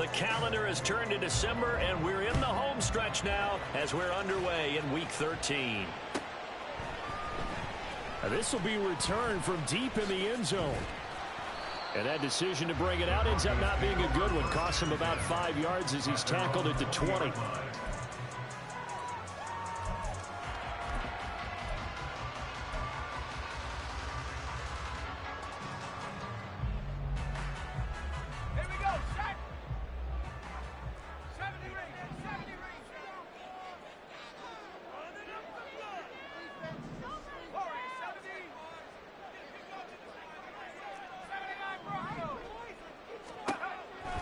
The calendar has turned to December, and we're in the home stretch now as we're underway in Week 13. This will be returned from deep in the end zone. And that decision to bring it out ends up not being a good one. Costs him about 5 yards as he's tackled at the 20.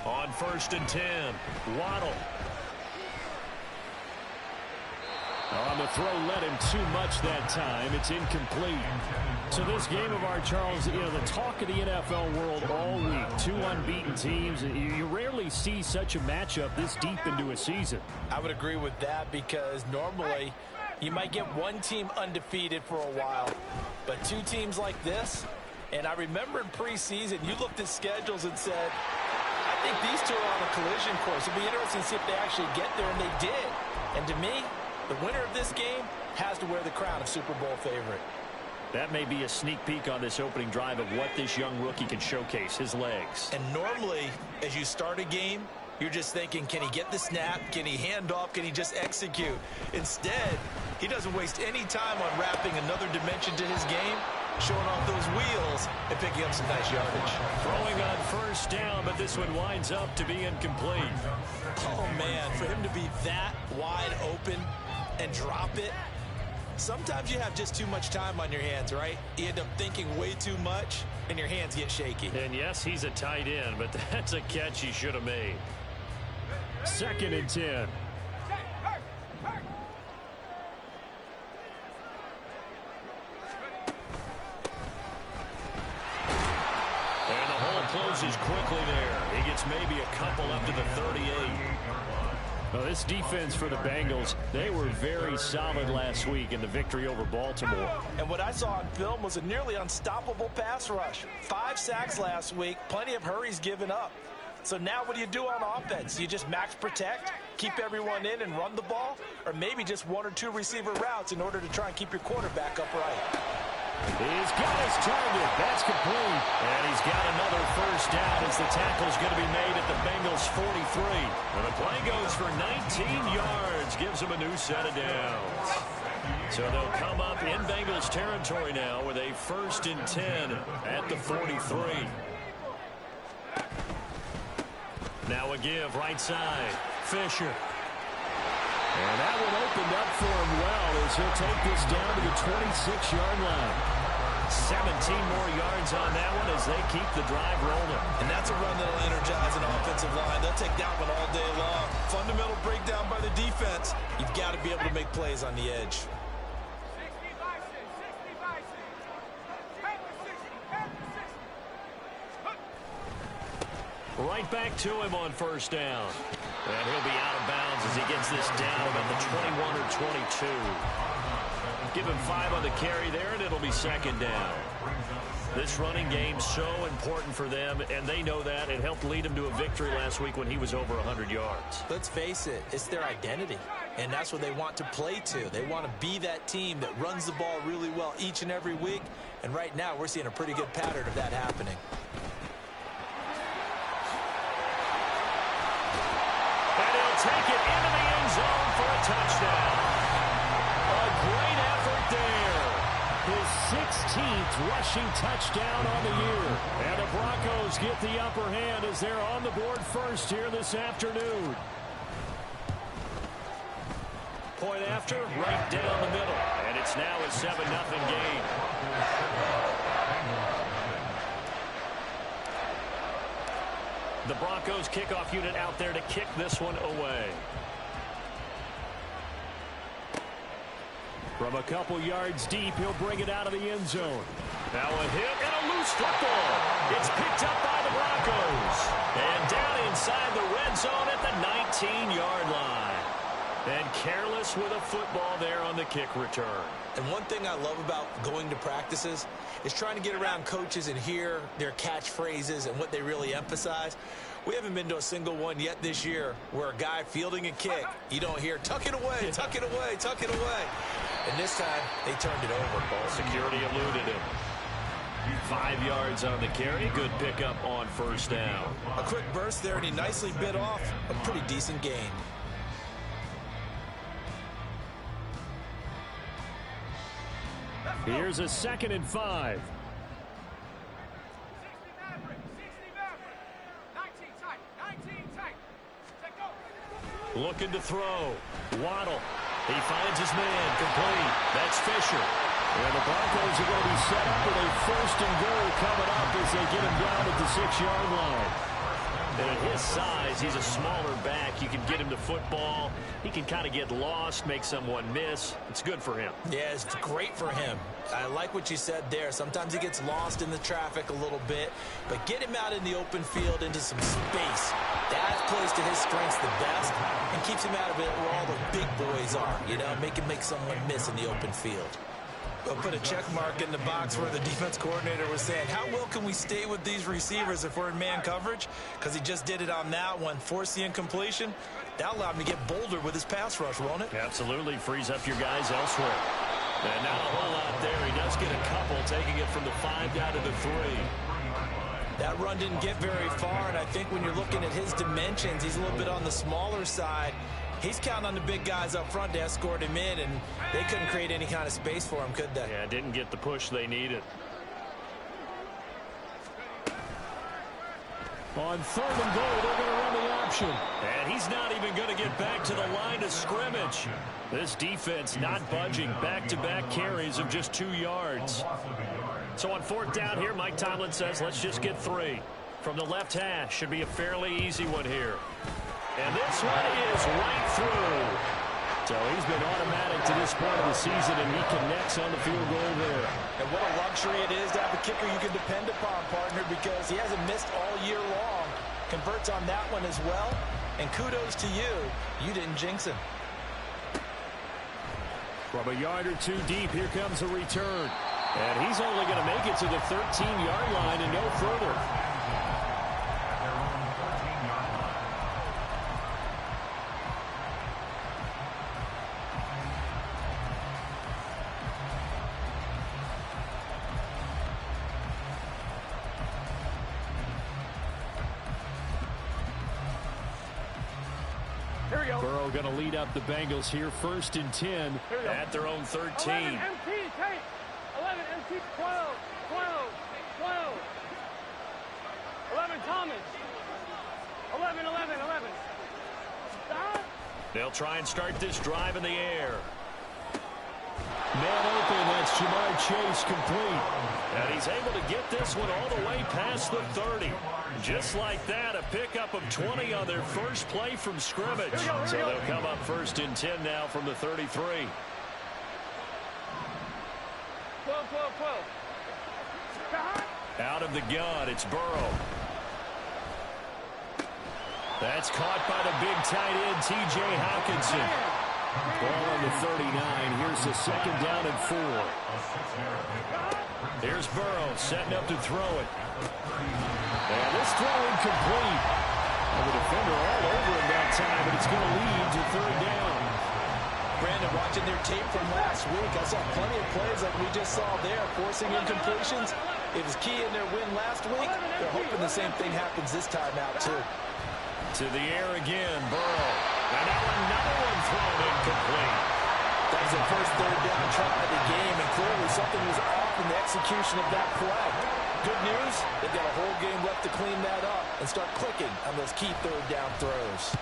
On 1st and 10, Waddle. On the throw, led him too much that time. It's incomplete. So this game of our, Charles, you know, the talk of the NFL world all week. 2 unbeaten teams. You rarely see such a matchup this deep into a season. I would agree with that because normally you might get one team undefeated for a while. But 2 teams like this, and I remember in preseason, you looked at schedules and said, I think these 2 are on a collision course. It'll be interesting to see if they actually get there, and they did. And to me, the winner of this game has to wear the crown of Super Bowl favorite. That may be a sneak peek on this opening drive of what this young rookie can showcase, his legs. And normally, as you start a game, you're just thinking, can he get the snap? Can he hand off? Can he just execute? Instead, he doesn't waste any time on wrapping another dimension to his game, showing off those wheels and picking up some nice yardage. Throwing on 1st down, but this one winds up to be incomplete. Oh, man, for him to be that wide open and drop it, sometimes you have just too much time on your hands, right? You end up thinking way too much, and your hands get shaky. And yes, he's a tight end, but that's a catch he should have made. 2nd and 10. Closes quickly there. He gets maybe a couple up to the 38. Well, this defense for the Bengals, they were very solid last week in the victory over Baltimore. And what I saw on film was a nearly unstoppable pass rush. 5 sacks last week, plenty of hurries given up. So now what do you do on offense? You just max protect, keep everyone in and run the ball, or maybe just 1 or 2 receiver routes in order to try and keep your quarterback upright. He's got his target. That's complete. And he's got another 1st down as the tackle's going to be made at the Bengals 43. And the play goes for 19 yards. Gives them a new set of downs. So they'll come up in Bengals territory now with a 1st and 10 at the 43. Now a give right side. Fisher. And that one opened up for him well as he'll take this down to the 26-yard line. 17 more yards on that one as they keep the drive rolling. And that's a run that'll energize an offensive line. They'll take that one all day long. Fundamental breakdown by the defense. You've got to be able to make plays on the edge. Right back to him on 1st down. And he'll be out of bounds as he gets this down about the 21 or 22. Give him 5 on the carry there, and it'll be 2nd down. This running game's so important for them, and they know that. It helped lead him to a victory last week when he was over 100 yards. Let's face it, it's their identity, and that's what they want to play to. They want to be that team that runs the ball really well each and every week, and right now we're seeing a pretty good pattern of that happening. Take it into the end zone for a touchdown. A great effort there. His 16th rushing touchdown on the year. And the Broncos get the upper hand as they're on the board first here this afternoon. Point after, right down the middle. And it's now a 7-0 game. The Broncos kickoff unit out there to kick this one away. From a couple yards deep, he'll bring it out of the end zone. Now a hit and a loose football. It's picked up by the Broncos. And down inside the red zone at the 19-yard line. And careless with a football there on the kick return. And one thing I love about going to practices is trying to get around coaches and hear their catchphrases and what they really emphasize. We haven't been to a single one yet this year where a guy fielding a kick, you don't hear, tuck it away, tuck it away, tuck it away. And this time, they turned it over. Ball security eluded him. 5 yards on the carry. Good pickup on first down. A quick burst there, and he nicely bit off a pretty decent gain. Here's a 2nd and 5. Looking to throw. Waddle. He finds his man. Complete. That's Fisher. And the Broncos are going to be set up with a 1st and goal coming up as they get him down at the 6-yard line. And at his size, he's a smaller back. You can get him to football. He can kind of get lost, make someone miss. It's good for him. Yeah, it's great for him. I like what you said there. Sometimes he gets lost in the traffic a little bit, but get him out in the open field into some space. That plays to his strengths the best and keeps him out of it where all the big boys are, you know, make someone miss in the open field. I'll put a check mark in the box where the defense coordinator was saying, how well can we stay with these receivers if we're in man coverage? Because he just did it on that one, forced the incompletion. That allowed him to get bolder with his pass rush, won't it? Absolutely, frees up your guys elsewhere. And not a whole lot there. He does get a couple, taking it from the 5 down to the 3. That run didn't get very far, and I think when you're looking at his dimensions, he's a little bit on the smaller side. He's counting on the big guys up front to escort him in, and they couldn't create any kind of space for him, could they? Yeah, didn't get the push they needed. On 3rd and goal, they're going to run the option. And he's not even going to get back to the line of scrimmage. This defense not budging. Back-to-back carries of just 2 yards. So on 4th down here, Mike Tomlin says, let's just get 3. From the left hash, should be a fairly easy one here. And this one is right through. So he's been automatic to this point of the season, and he connects on the field goal there. And what a luxury it is to have a kicker you can depend upon, partner, because he hasn't missed all year long. Converts on that one as well. And kudos to you. You didn't jinx him. From a yard or 2 deep, here comes a return. And he's only going to make it to the 13-yard line and no further. Burrow going to lead up the Bengals here, 1st and 10 at their own 13. 11 MT, take. 11 MT, 12, 12, 12. 11 Thomas. 11, 11, 11. Stop. They'll try and start this drive in the air. Man open, that's Jamar Chase, complete. And he's able to get this one all the way past the 30. Just like that, a pickup of 20 on their first play from scrimmage. So they'll come up 1st and 10 now from the 33. 12, 12, 12. Out of the gun, it's Burrow. That's caught by the big tight end, T.J. Hawkinson. Ball on the 39. Here's the 2nd down and 4. Here's Burrow setting up to throw it. And this throw incomplete. And the defender all over him that time, but it's going to lead to 3rd down. Brandon, watching their tape from last week, I saw plenty of plays like we just saw there, forcing incompletions. It was key in their win last week. They're hoping the same thing happens this time out, too. To the air again, Burrow. And now another one thrown incomplete. That was the first 3rd down try of the game, and clearly something was off in the execution of that play. Good news, they've got a whole game left to clean that up and start clicking on those key 3rd down throws.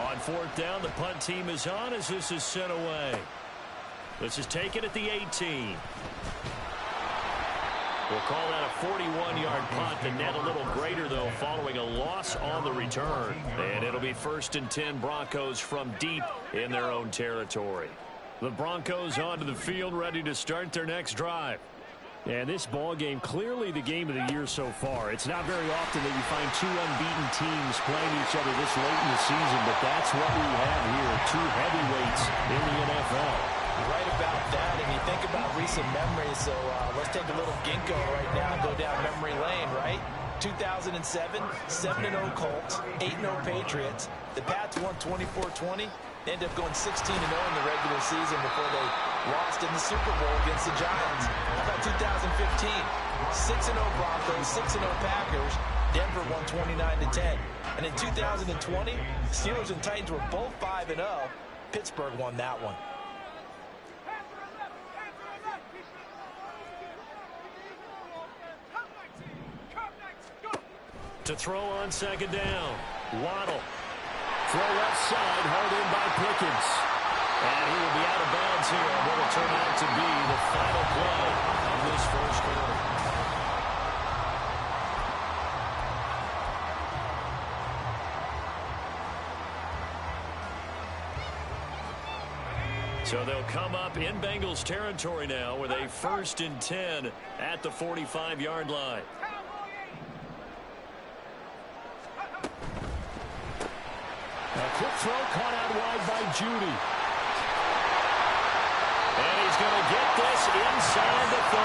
On 4th down, the punt team is on as this is sent away. This is taken at the 18. We'll call that a 41-yard punt. The net a little greater, though, following a loss on the return. And it'll be 1st and 10 Broncos from deep in their own territory. The Broncos onto the field, ready to start their next drive. And this ball game, clearly the game of the year so far. It's not very often that you find two unbeaten teams playing each other this late in the season, but that's what we have here, two heavyweights in the NFL. You're right about that, and you think about recent memories, so let's take a little ginkgo right now and go down memory lane, right? 2007, 7-0 Colts, 8-0 Patriots. The Pats won 24-20. They ended up going 16-0 in the regular season before they lost in the Super Bowl against the Giants. How about 2015? 6-0 Broncos, 6-0 Packers. Denver won 29-10. And in 2020, Steelers and Titans were both 5-0. Pittsburgh won that one. To throw on second down. Waddle. Throw left side, held in by Pickens. And he will be out of bounds here. What will turn out to be the final play of this first quarter. So they'll come up in Bengals territory now with a 1st and 10 at the 45-yard line. A quick throw caught out wide by Judy. And he's going to get this inside the 30.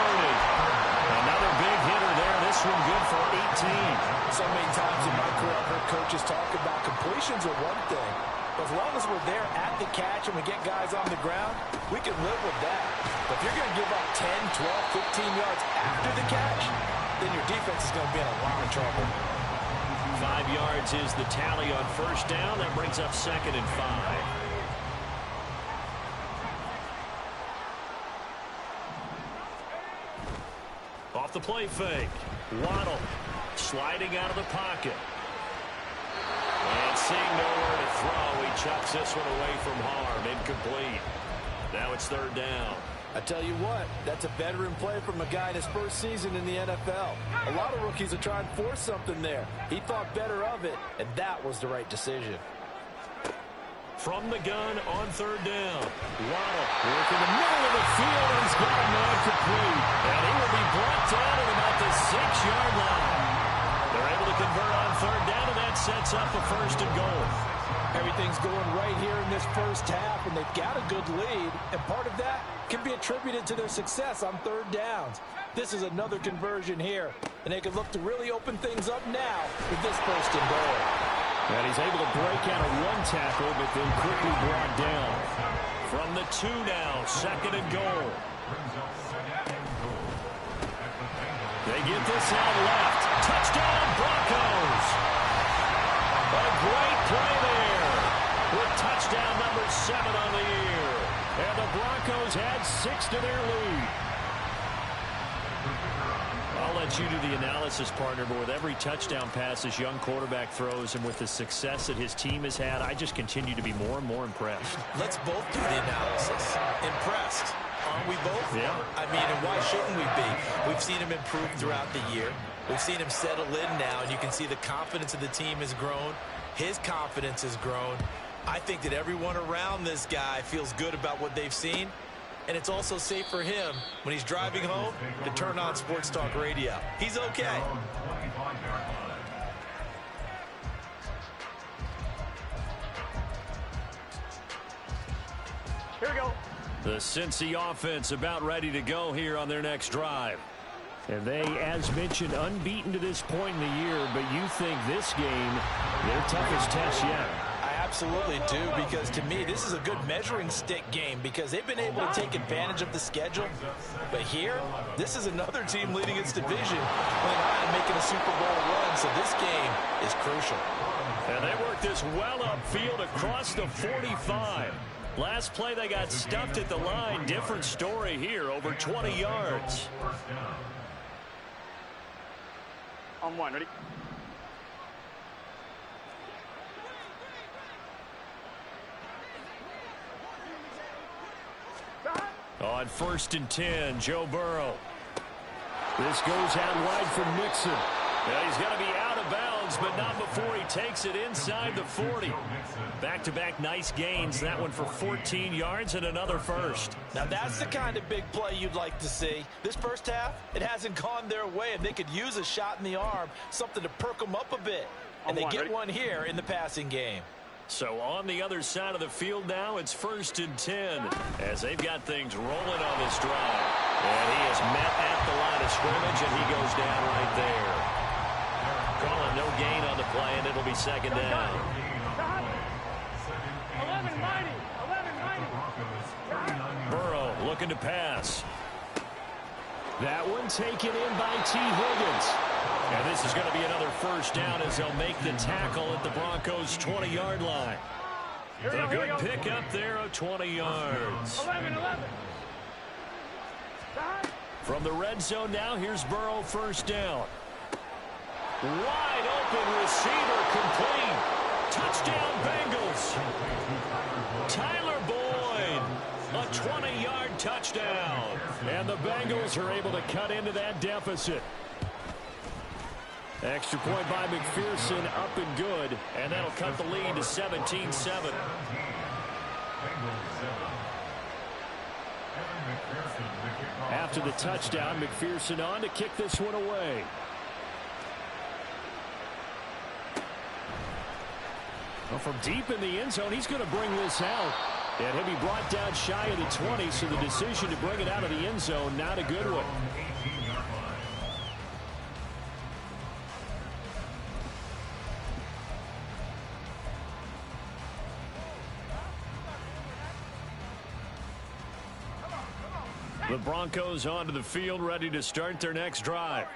Another big hitter there. This one good for 18. So many times in my career, I've heard coaches talk about completions are one thing. But as long as we're there at the catch and we get guys on the ground, we can live with that. But if you're going to give up 10, 12, 15 yards after the catch, then your defense is going to be in a lot of trouble. 5 yards is the tally on first down. That brings up 2nd and 5. Off the play fake. Waddle sliding out of the pocket. And seeing nowhere to throw, he chucks this one away from harm. Incomplete. Now it's 3rd down. I tell you what, that's a veteran play from a guy in his first season in the NFL. A lot of rookies are trying to force something there. He thought better of it, and that was the right decision. From the gun on 3rd down. Waddle work in the middle of the field, and he's got a man complete. And he will be brought down at about the 6-yard line. They're able to convert on 3rd down, and that sets up a 1st and goal. Everything's going right here in this first half, and they've got a good lead, and part of that can be attributed to their success on 3rd downs. This is another conversion here, and they can look to really open things up now with this 1st and goal. And he's able to break out of one tackle, but then quickly brought down. From the 2 now, 2nd and goal. They get this out left. Touchdown, Broncos! A great play there with touchdown number 7 on the year. And the Broncos add 6 to their lead. I'll let you do the analysis, partner, but with every touchdown pass this young quarterback throws and with the success that his team has had, I just continue to be more and more impressed. Let's both do the analysis. Impressed. Aren't we both? Yeah. I mean, and why shouldn't we be? We've seen him improve throughout the year. We've seen him settle in now, and you can see the confidence of the team has grown. His confidence has grown. I think that everyone around this guy feels good about what they've seen, and it's also safe for him when he's driving home to turn on Sports Talk Radio. He's okay. Here we go. The Cincy offense about ready to go here on their next drive. And they, as mentioned, unbeaten to this point in the year, but you think this game, their toughest test yet? I absolutely do, because to me, this is a good measuring stick game because they've been able to take advantage of the schedule. But here, this is another team leading its division and making a Super Bowl run, so this game is crucial. And they work this well upfield across the 45. Last play, they got stuffed at the line. Different story here, over 20 yards. On 1, ready? On 1st and 10, Joe Burrow. This goes out wide for Mixon. And he's going to be out of bounds goes, but not before he takes it inside the 40. Back-to-back nice gains. That one for 14 yards and another first. Now that's the kind of big play you'd like to see. This first half, it hasn't gone their way, and they could use a shot in the arm, something to perk them up a bit. And they get one here in the passing game. So on the other side of the field now, it's 1st and 10 as they've got things rolling on this drive. And he is met at the line of scrimmage, and he goes down right there. Calling no gain on the play, and it'll be 2nd down. 11-90. Burrow looking to pass. That one taken in by T. Higgins. And this is going to be another 1st down as they'll make the tackle at the Broncos' 20-yard line. A good pick up there of 20 yards. 11. From the red zone now, here's Burrow, 1st down. Wide open receiver complete. Touchdown Bengals. Tyler Boyd, a 20-yard touchdown. And the Bengals are able to cut into that deficit. Extra point by McPherson, up and good. And that'll cut the lead to 17-7. After the touchdown, McPherson on to kick this one away. Well, from deep in the end zone, he's going to bring this out. And he'll be brought down shy of the 20, so the decision to bring it out of the end zone, not a good one. The Broncos onto the field, ready to start their next drive.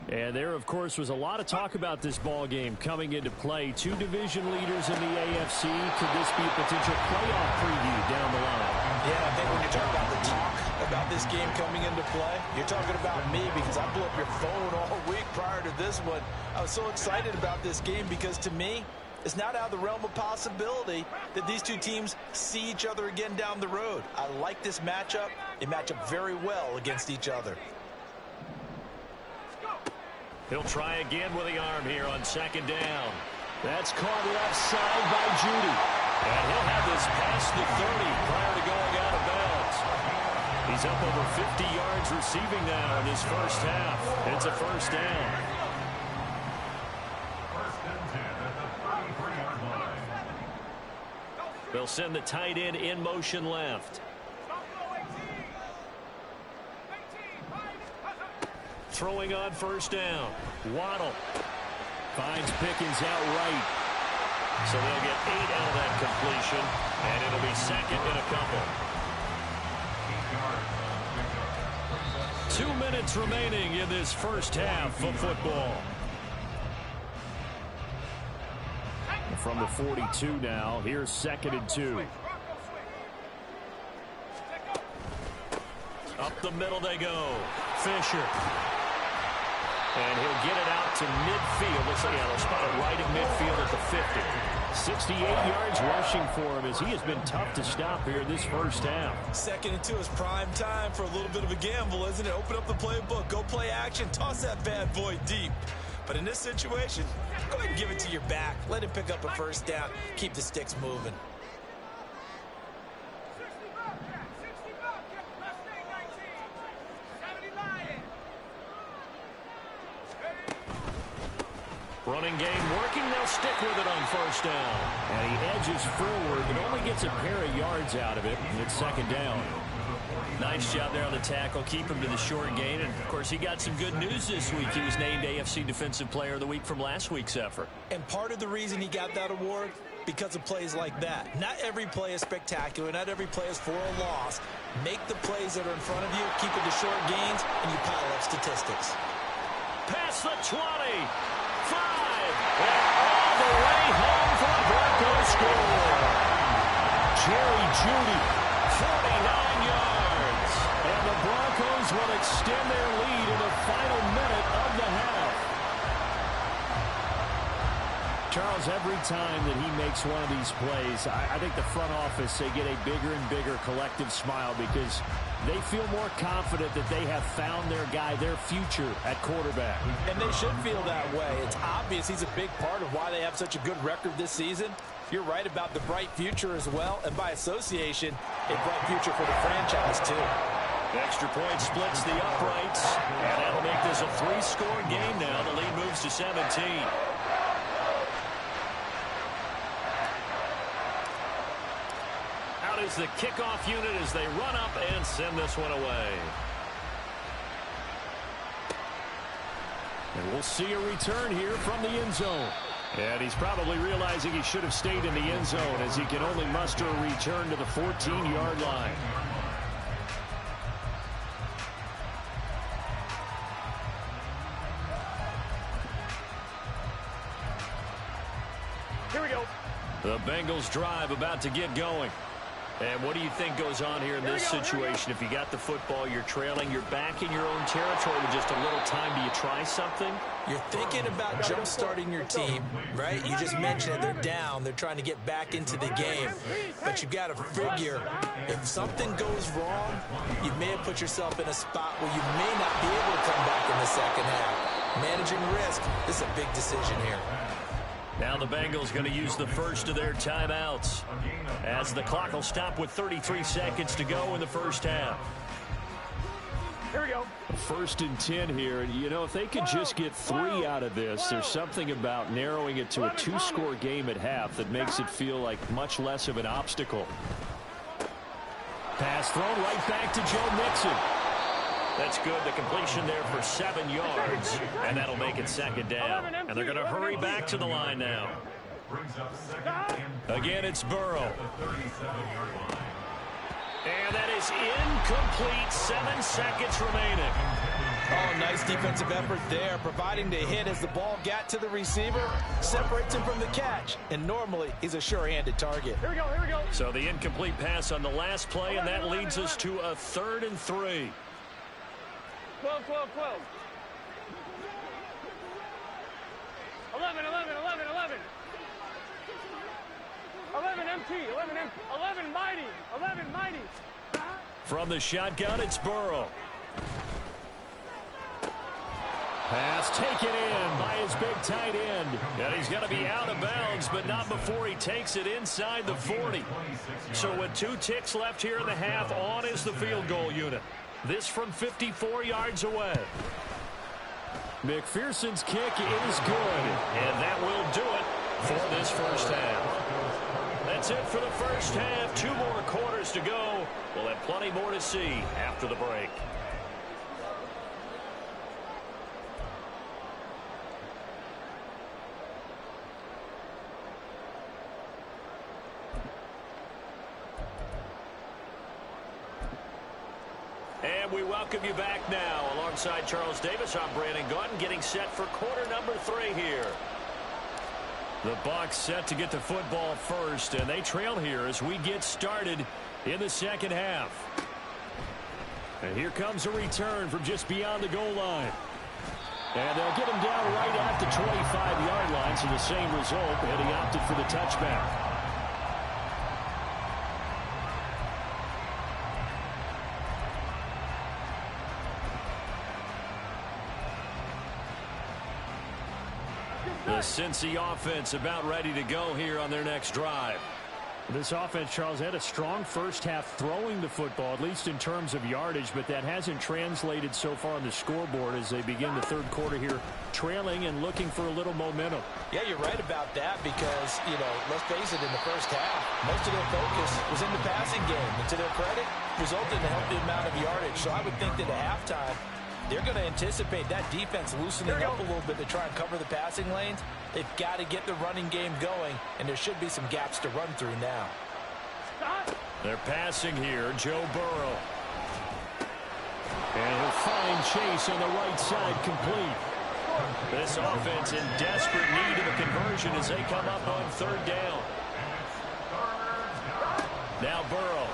And there, of course, was a lot of talk about this ball game coming into play. 2 division leaders in the AFC. Could this be a potential playoff preview down the line? Yeah, I think when you talk about the talk about this game coming into play, you're talking about me, because I blew up your phone all week prior to this one. I was so excited about this game because, to me, it's not out of the realm of possibility that these two teams see each other again down the road. I like this matchup. They match up very well against each other. He'll try again with the arm here on 2nd down. That's caught left side by Judy. And he'll have this past the 30 prior to going out of bounds. He's up over 50 yards receiving now in his first half. It's a 1st down. They'll send the tight end in motion left. Throwing on 1st down. Waddle finds Pickens out right. So they'll get 8 out of that completion, and it'll be 2nd and a couple. 2 minutes remaining in this first half of football. From the 42 now, here's 2nd and 2. Up the middle they go. Fisher. And he'll get it out to midfield. Looks like they'll spot it right at midfield at the 50. 68 yards rushing for him as he has been tough to stop here this first half. 2nd and 2 is prime time for a little bit of a gamble, isn't it? Open up the playbook, go play action, toss that bad boy deep. But in this situation, go ahead and give it to your back. Let him pick up a 1st down. Keep the sticks moving. Running game working. They'll stick with it on 1st down. And he edges forward, but only gets a pair of yards out of it. And it's 2nd down. Nice job there on the tackle. Keep him to the short gain. And, of course, he got some good news this week. He was named AFC Defensive Player of the Week from last week's effort. And part of the reason he got that award, because of plays like that. Not every play is spectacular. Not every play is for a loss. Make the plays that are in front of you, keep it to short gains, and you pile up statistics. Past the 20. 5. And all the way home for the Broncos score. Jerry Judy. 49 yards. And the Broncos will extend their lead in the final minute of the half. Charles, every time that he makes one of these plays, I think the front office, they get a bigger and bigger collective smile because they feel more confident that they have found their guy, their future at quarterback. And they should feel that way. It's obvious he's a big part of why they have such a good record this season. You're right about the bright future as well, and by association, a bright future for the franchise too. The extra point splits the uprights, and that'll make this a 3-score game now. The lead moves to 17. Out is the kickoff unit as they run up and send this one away. And we'll see a return here from the end zone. And he's probably realizing he should have stayed in the end zone as he can only muster a return to the 14-yard line. Here we go. The Bengals drive about to get going. And what do you think goes on here in this situation? If you got the football, you're trailing, you're back in your own territory with just a little time. Do you try something? You're thinking about jump-starting your team, right? You just mentioned it. They're down. They're trying to get back into the game. But you've got to figure, if something goes wrong, you may have put yourself in a spot where you may not be able to come back in the second half. Managing risk, this is a big decision here. Now the Bengals going to use the first of their timeouts as the clock will stop with 33 seconds to go in the first half. Here we go. 1st and 10 here. And, you know, if they could just get 3 out of this, there's something about narrowing it to a 2-score game at half that makes it feel like much less of an obstacle. Pass thrown right back to Joe Mixon. That's good. The completion there for 7 yards, and that'll make it second down. And they're going to hurry back to the line now. Again, it's Burrow. And that is incomplete. 7 seconds remaining. Oh, nice defensive effort there, providing the hit as the ball got to the receiver, separates him from the catch, and normally he's a sure-handed target. Here we go, here we go. So the incomplete pass on the last play, and that leads us to a 3rd and 3. 12, 12, 12. 11, 11, 11, 11. 11 MT, 11 MT, 11 mighty, 11 mighty. From the shotgun, it's Burrow. Pass taken in by his big tight end. And he's going to be out of bounds, but not before he takes it inside the 40. So with 2 ticks left here in the half, on is the field goal unit. This from 54 yards away. McPherson's kick is good. And that will do it for this first half. That's it for the first half. 2 more quarters to go. We'll have plenty more to see after the break. And we welcome you back now. Alongside Charles Davis, I'm Brandon Gaudin, getting set for quarter number 3 here. The Bucs set to get the football first, and they trail here as we get started in the second half. And here comes a return from just beyond the goal line. And they'll get him down right at the 25-yard line, so the same result, and he opted for the touchback. The Cincy offense about ready to go here on their next drive. This offense, Charles, had a strong first half throwing the football, at least in terms of yardage, but that hasn't translated so far on the scoreboard as they begin the third quarter here, trailing and looking for a little momentum. Yeah, you're right about that because, you know, let's face it, in the first half, most of their focus was in the passing game. And to their credit, resulted in a healthy amount of yardage. So I would think that at halftime, they're going to anticipate that defense loosening up a little bit to try and cover the passing lanes. They've got to get the running game going, and there should be some gaps to run through now. They're passing here, Joe Burrow. And he'll find Chase on the right side, complete. This offense in desperate need of a conversion as they come up on 3rd down. Now Burrow.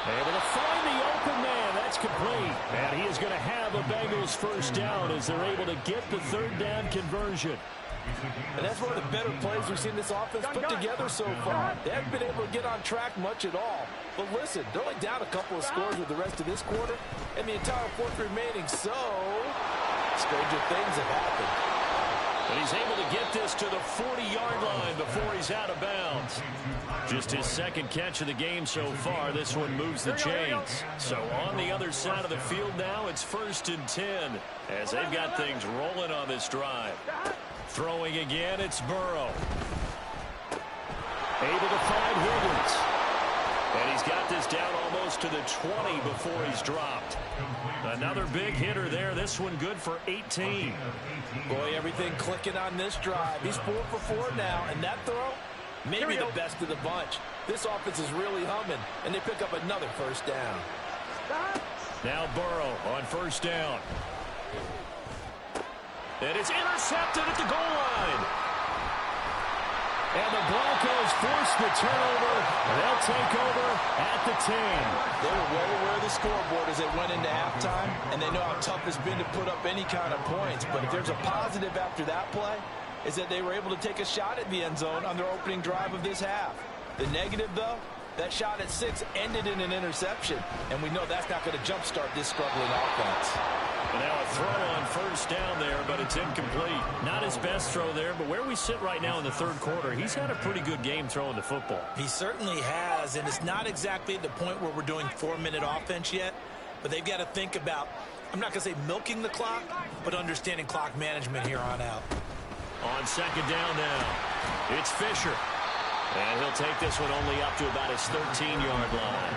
Able to find the open man. That's complete. And he is going to have a Bengals first down as they're able to get the 3rd down conversion. And that's one of the better plays we've seen this offense put together so far. They haven't been able to get on track much at all. But listen, they're only down a couple of scores with the rest of this quarter and the entire fourth remaining. So, stranger things have happened. And he's able to get this to the 40-yard line before he's out of bounds. Just his second catch of the game so far. This one moves the chains. So on the other side of the field now, it's 1st and 10 as they've got things rolling on this drive. Throwing again, it's Burrow. Able to find Higgins. And he's got this down almost to the 20 before he's dropped. Another big hitter there. This one good for 18. Boy, everything clicking on this drive. He's 4 for 4 now, and that throw, maybe the best of the bunch. This offense is really humming, and they pick up another first down. Now Burrow on 1st down. And it's intercepted at the goal line. And the Broncos force the turnover. They'll take over at the 10. They were well aware of the scoreboard as they went into halftime, and they know how tough it's been to put up any kind of points. But if there's a positive after that play, is that they were able to take a shot at the end zone on their opening drive of this half. The negative, though, that shot at 6 ended in an interception, and we know that's not going to jumpstart this struggling offense. And now a throw on 1st down there, but it's incomplete. Not his best throw there, but where we sit right now in the 3rd quarter, he's had a pretty good game throwing the football. He certainly has, and it's not exactly at the point where we're doing 4-minute offense yet, but they've got to think about, I'm not going to say milking the clock, but understanding clock management here on out. On 2nd down now, it's Fisher. And he'll take this one only up to about his 13-yard line.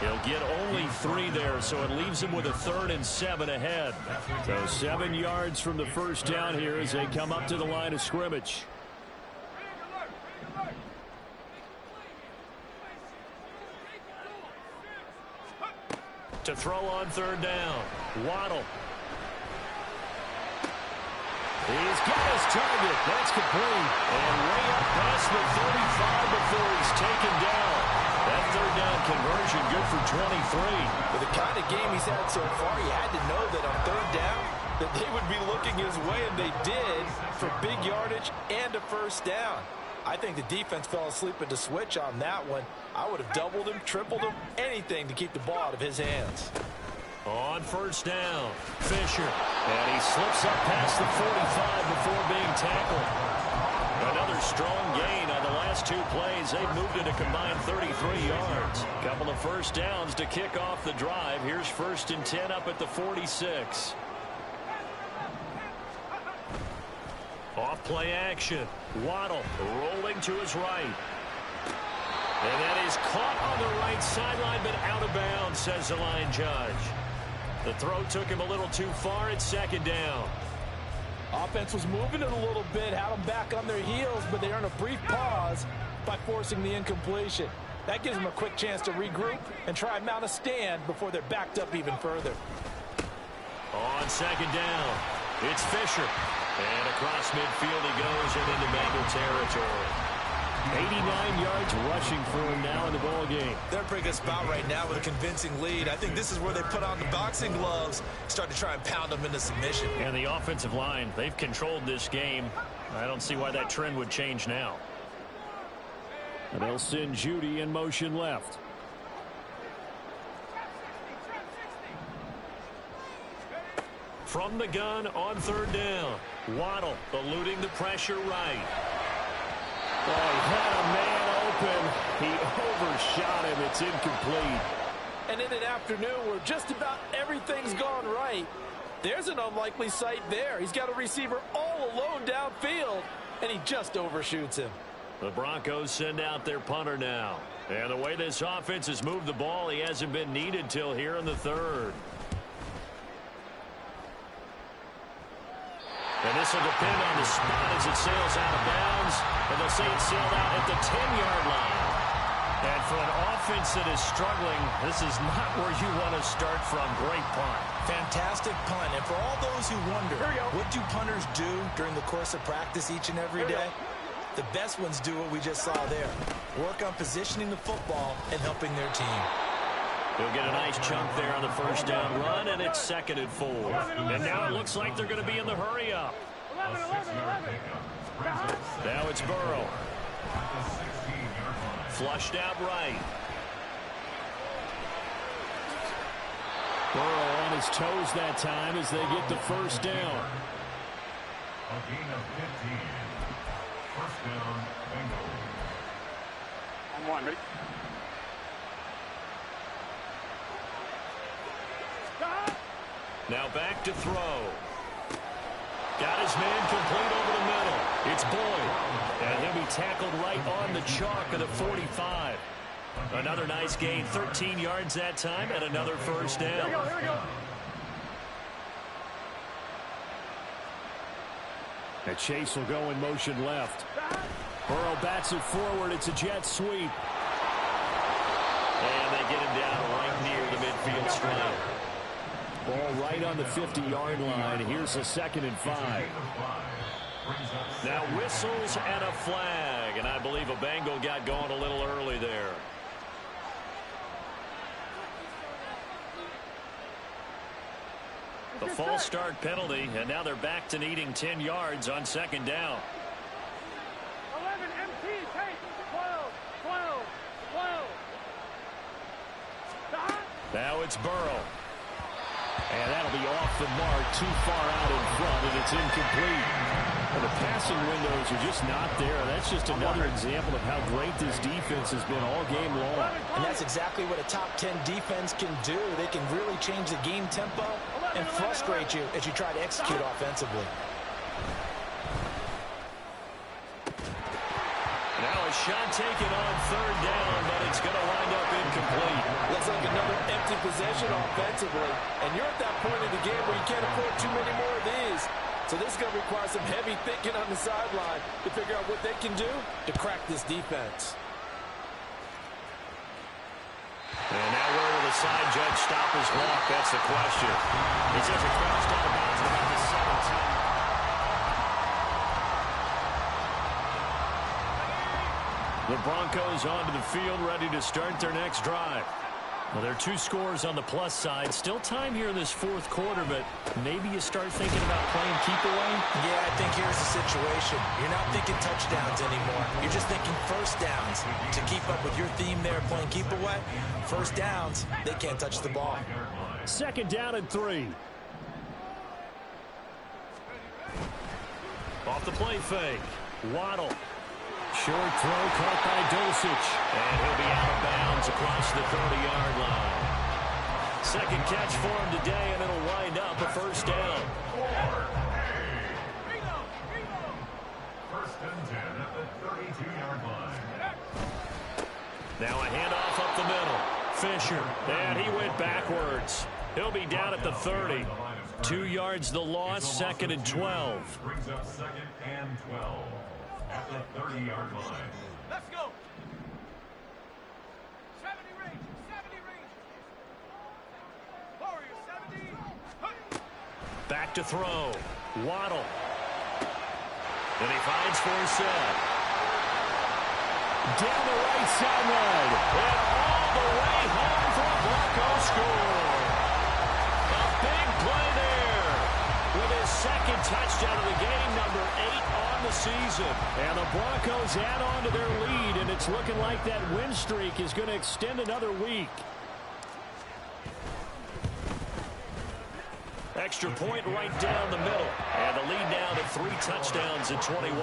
He'll get only 3 there, so it leaves him with a 3rd and 7 ahead. So 7 yards from the first down here as they come up to the line of scrimmage. To throw on 3rd down, Waddle. He's got his target. That's complete. And way up past the 35 before he's taken down. That 3rd down conversion good for 23. With the kind of game he's had so far, you had to know that on 3rd down that they would be looking his way, and they did, for big yardage and a first down. I think the defense fell asleep at the switch on that one. I would have doubled him, tripled him, anything to keep the ball out of his hands. On 1st down, Fisher. And he slips up past the 45 before being tackled. Another strong gain on the last 2 plays. They've moved it a combined 33 yards. Couple of first downs to kick off the drive. Here's 1st and 10 up at the 46. Off play action. Waddle rolling to his right. And that is caught on the right sideline, but out of bounds, says the line judge. The throw took him a little too far. It's 2nd down. Offense was moving it a little bit, had them back on their heels, but they earned a brief pause by forcing the incompletion. That gives them a quick chance to regroup and try and mount a stand before they're backed up even further. On 2nd down, it's Fisher. And across midfield he goes and into Bengal territory. 89 yards rushing for him now in the ball game. They're in a pretty good spot right now with a convincing lead. I think this is where they put on the boxing gloves, start to try and pound them into submission. And the offensive line, they've controlled this game. I don't see why that trend would change now. And they'll send Judy in motion left. From the gun on 3rd down, Waddle eluding the pressure right. Oh, he had a man open. He overshot him. It's incomplete. And in an afternoon where just about everything's gone right, there's an unlikely sight there. He's got a receiver all alone downfield, and he just overshoots him. The Broncos send out their punter now. And the way this offense has moved the ball, he hasn't been needed till here in the 3rd. And this will depend on the spot as it sails out of bounds. And they'll say it sailed out at the 10-yard line. And for an offense that is struggling, this is not where you want to start from. Great punt. Fantastic punt. And for all those who wonder, what do punters do during the course of practice each and every day? The best ones do what we just saw there. Work on positioning the football and helping their team. He'll get a nice chunk there on the 1st down run, and it's 2nd and 4. And now it looks like they're going to be in the hurry-up. Now it's Burrow. Flushed out right. Burrow on his toes that time as they get the first down. A gain of 15. First down, Bengals. On one, ready? Now back to throw. Got his man complete over the middle. It's Boyd. And he'll be tackled right on the chalk of the 45. Another nice gain, 13 yards that time, and another first down. Here we go. And Chase will go in motion left. Burrow bats it forward. It's a jet sweep. And they get him down right near the midfield stripe. Ball right on the 50-yard line. Here's a 2nd and 5. Now whistles and a flag. And I believe a Bengal got going a little early there. The false start penalty, and now they're back to needing 10 yards on 2nd down. 11, MT, take, 12. Now it's Burrow. And that'll be off the mark, too far out in front, and it's incomplete. Well, the passing windows are just not there. That's just another example of how great this defense has been all game long. And that's exactly what a top 10 defense can do. They can really change the game tempo and frustrate you as you try to execute offensively. Now a shot taken on 3rd down, but it's going to wind up incomplete. Looks like another empty possession offensively. And you're at that point in the game where you can't afford too many more of these. So this is going to require some heavy thinking on the sideline to figure out what they can do to crack this defense. And now where will the side judge stop his walk? That's the question. He says it crossed out of bounds at about the 17. The Broncos onto the field, ready to start their next drive. Well, there are 2 scores on the plus side. Still time here in this 4th quarter, but maybe you start thinking about playing keep away? Yeah, I think here's the situation. You're not thinking touchdowns anymore. You're just thinking first downs. To keep up with your theme there, playing keep away, first downs, they can't touch the ball. 2nd down and 3. Off the play fake. Waddle. Short throw caught by Dulcich. And he'll be out of bounds across the 30-yard line. 2nd catch for him today, and it'll wind up a first down. First and 10 at the 32-yard line. Now a handoff up the middle. Fisher. And he went backwards. He'll be down at the 30. 2 yards the loss, 2nd and 12. Brings up 2nd and 12 at the 30-yard line. Let's go. 70 range. Warrior, 70. Back to throw. Waddle. And he finds Forsett. Down the right sideline. And all the way home for a Bronco score. A big play there. With his 2nd touchdown of the game, number 8 on the season. And the Broncos add on to their lead, and it's looking like that win streak is going to extend another week. Extra point right down the middle. And the lead now to 3 touchdowns at 21.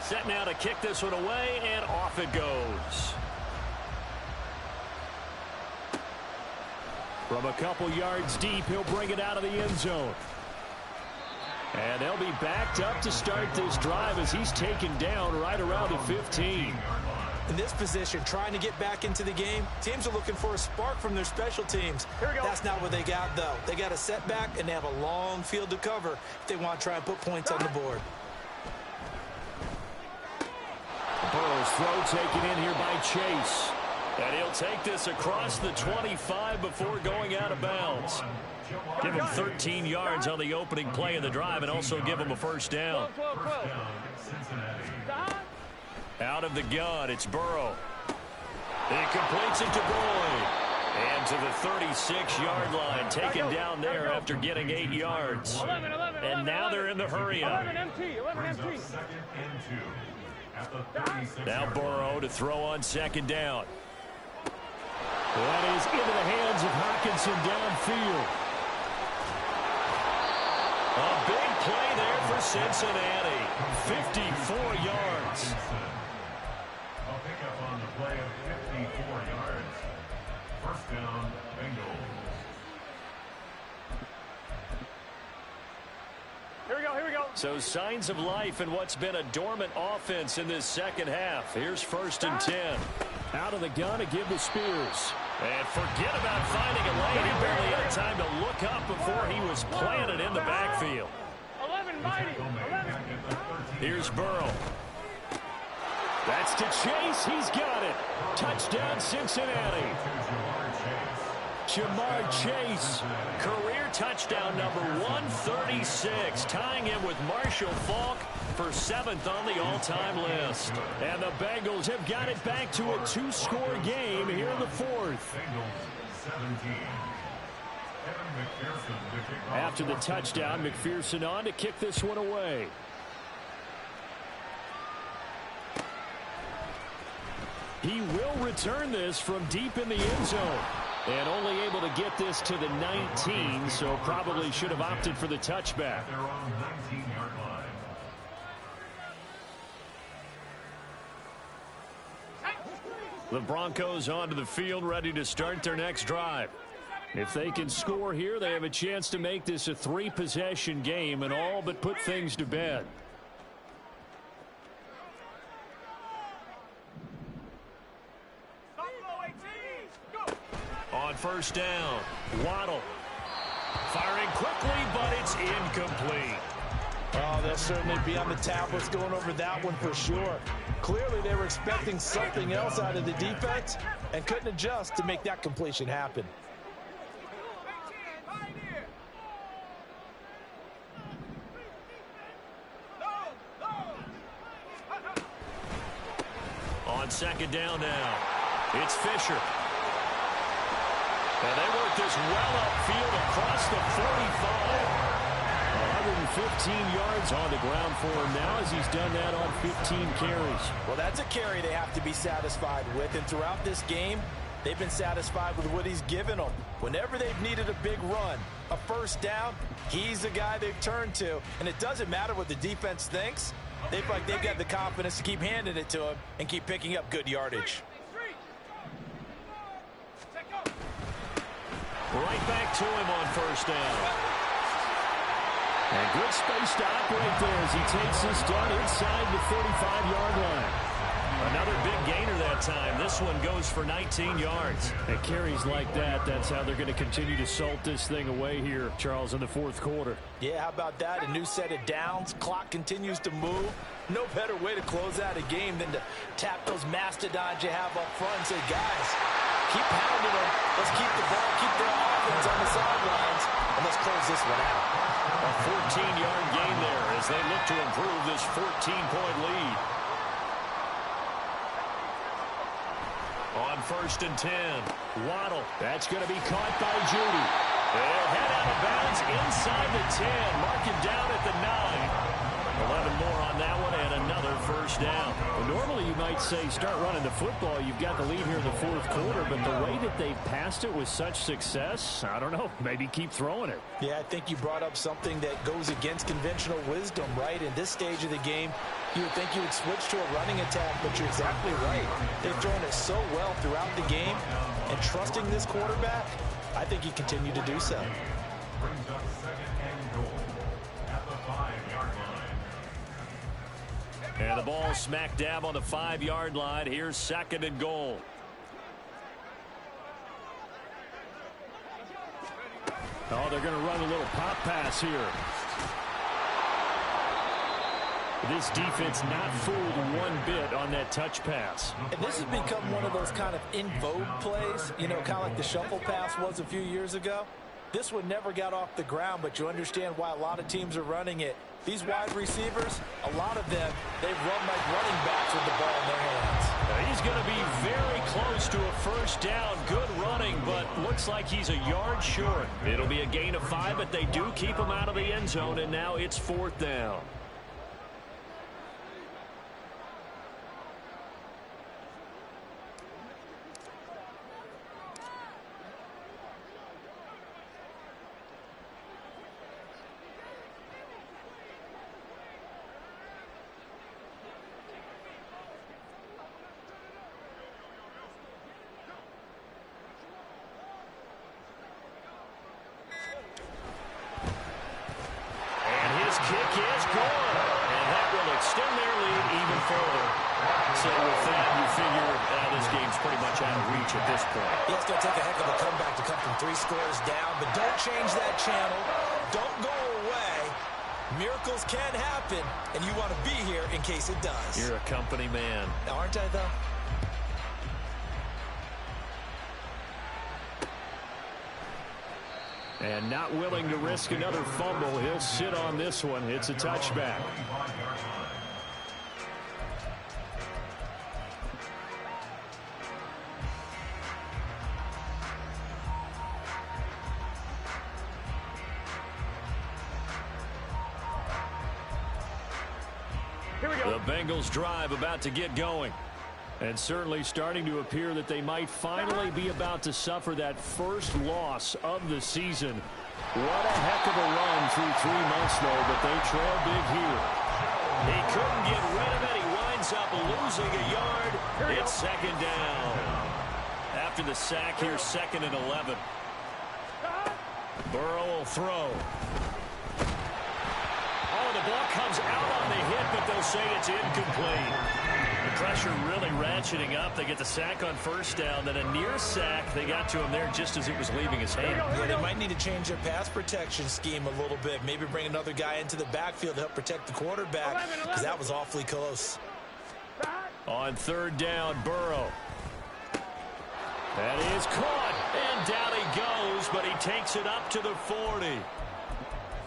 Set now to kick this one away, and off it goes. From a couple yards deep, he'll bring it out of the end zone. And they'll be backed up to start this drive as he's taken down right around the 15. In this position, trying to get back into the game, teams are looking for a spark from their special teams. That's not what they got, though. They got a setback, and they have a long field to cover if they want to try and put points on the board. Burrow's throw taken in here by Chase. And he'll take this across the 25 before going out of bounds. Give him 13 yards on the opening play of the drive and also give him a first down. Out of the gun, it's Burrow. He completes it to Boyd. And to the 36-yard line, taken down there after getting 8 yards. 11, and now they're in the hurry-up. 11 MT, 11 MT. Second and 2 at the 36. Now Burrow to throw on second down. That is into the hands of Hockenson downfield. A big play there for Cincinnati. 54 yards. A pickup on the play of 54 yards. First down, Bengals. Here we go. So signs of life in what's been a dormant offense in this second half. Here's first and 10. Out of the gun to give to Spears. And forget about finding a lane. He barely had time to look up before he was planted in the backfield. 11 mighty, 11. Here's Burrow. That's to Chase. He's got it. Touchdown, Cincinnati. Jamar Chase. Career touchdown number 136, tying him with Marshall Faulk for 7th on the all-time list. And the Bengals have got it back to a 2-score game here in the fourth. After the touchdown, McPherson on to kick this one away. He will return this from deep in the end zone. And only able to get this to the 19, so probably should have opted for the touchback. They're on 19-yard line. The Broncos onto the field, ready to start their next drive. If they can score here, they have a chance to make this a 3-possession game and all but put things to bed. On first down, Waddle. Firing quickly, but it's incomplete. Oh, they'll certainly be on the tablets going over that one for sure. Clearly, they were expecting something else out of the defense and couldn't adjust to make that completion happen. On second down now, it's Fisher. And they work this well upfield across the 45. 115 yards on the ground for him now as he's done that on 15 carries. Well, that's a carry they have to be satisfied with. And throughout this game, they've been satisfied with what he's given them. Whenever they've needed a big run, a first down, he's the guy they've turned to. And it doesn't matter what the defense thinks. They've got the confidence to keep handing it to him and keep picking up good yardage. Right back to him on first down. And good space to operate there as he takes this down inside the 35-yard line. Another big gainer that time. This one goes for 19 yards. And carries like that, that's how they're going to continue to salt this thing away here, Charles, in the fourth quarter. Yeah, how about that? A new set of downs. Clock continues to move. No better way to close out a game than to tap those mastodons you have up front and say, guys, keep pounding them. Let's keep the ball, keep their offense on the sidelines, and let's close this one out. A 14-yard gain there as they look to improve this 14-point lead. On first and 10, Waddle. That's going to be caught by Judy. They'll head out of bounds inside the 10. Mark him down at the 9. 11 more on that one and another first down. Well, normally you might say start running the football. You've got the lead here in the fourth quarter, but the way that they passed it with such success, I don't know, maybe keep throwing it. Yeah, I think you brought up something that goes against conventional wisdom, right? In this stage of the game, you would think you would switch to a running attack, but you're exactly right. They've thrown it so well throughout the game, and trusting this quarterback, I think he continued to do so. Brings up second and goal at the 5-yard line. And the ball smack dab on the 5-yard line. Here's second and goal. Oh, they're going to run a little pop pass here. This defense not fooled one bit on that touch pass. And this has become one of those kind of in vogue plays, you know, kind of like the shuffle pass was a few years ago. This one never got off the ground, but you understand why a lot of teams are running it. These wide receivers, a lot of them, they run like running backs with the ball in their hands. He He's going to be very close to a first down. Good running, but looks like he's a yard short. It'll be a gain of 5, but they do keep him out of the end zone, and now it's 4th down. Kick is good, and that will extend their lead even further. So with that, you figure this game's pretty much out of reach at this point. Yeah, it's going to take a heck of a comeback to come from 3 scores down, but don't change that channel. Don't go away. Miracles can happen, and you want to be here in case it does. You're a company man. Aren't I, though? And not willing to risk another fumble. He'll sit on this one. It's a touchback. Here we go. The Bengals drive about to get going. And certainly starting to appear that they might finally be about to suffer that first loss of the season. What a heck of a run through 3 months, though, but they trail big here. He couldn't get rid of it. He winds up losing a yard. It's 2nd down. After the sack here, 2nd and 11. Burrow will throw. Oh, the ball comes out on the hit, but they'll say it's incomplete. The pressure really ratcheting up. They get the sack on 1st down, then a near sack. They got to him there just as it was leaving his hand. Yeah, they might need to change their pass protection scheme a little bit. Maybe bring another guy into the backfield to help protect the quarterback, because that was awfully close. On 3rd down, Burrow. That is caught, and down he goes, but he takes it up to the 40.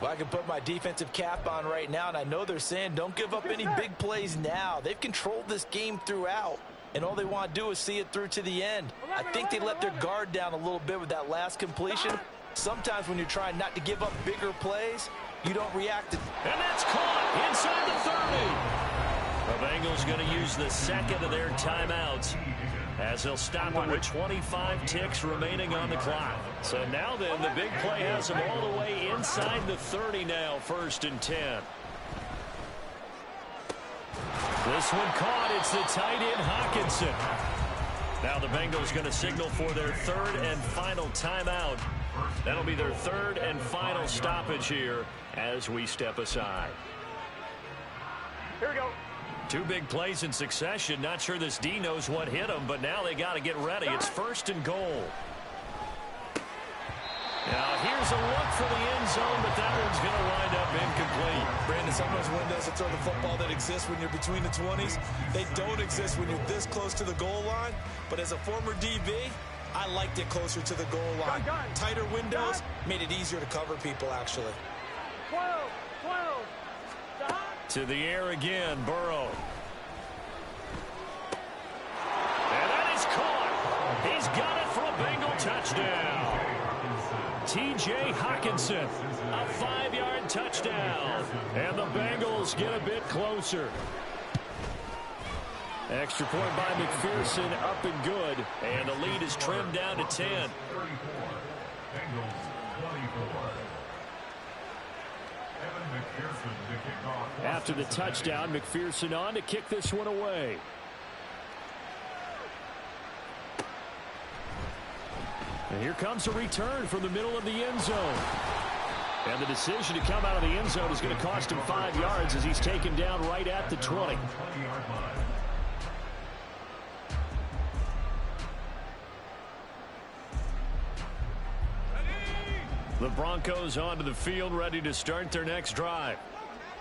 Well, I can put my defensive cap on right now, and I know they're saying don't give up any big plays now. They've controlled this game throughout, and all they want to do is see it through to the end. I think they let their guard down a little bit with that last completion. Sometimes when you're trying not to give up bigger plays, you don't react. And that's caught inside the 30. The Bengals going to use the 2nd of their timeouts, as they'll stop it with 25 ticks remaining on the clock. So now then, the big play has them all the way inside the 30 now, 1st and 10. This one caught. It's the tight end, Hockenson. Now the Bengals going to signal for their 3rd and final timeout. That'll be their 3rd and final stoppage here as we step aside. Here we go. 2 big plays in succession. Not sure this D knows what hit him, but now they got to get ready. It's 1st and goal. Now here's a look for the end zone, but that one's going to wind up incomplete. Brandon, some of those windows to throw the football that exist when you're between the 20s, they don't exist when you're this close to the goal line. But as a former DB, I liked it closer to the goal line. Tighter windows made it easier to cover people, actually. 12. To the air again, Burrow. And that is caught. He's got it for a Bengal touchdown. T.J. Hockenson, a 5-yard touchdown. And the Bengals get a bit closer. Extra point by McPherson, up and good. And the lead is trimmed down to 10. 34. Bengals 24. After the touchdown, McPherson on to kick this one away. And here comes a return from the middle of the end zone. And the decision to come out of the end zone is going to cost him 5 yards as he's taken down right at the 20. The Broncos onto the field, ready to start their next drive.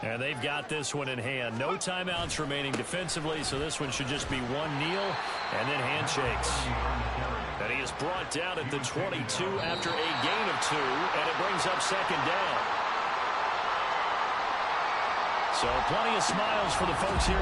And they've got this one in hand. No timeouts remaining defensively, so this one should just be one kneel and then handshakes. And he is brought down at the 22 after a gain of 2, and it brings up 2nd down. So plenty of smiles for the folks here.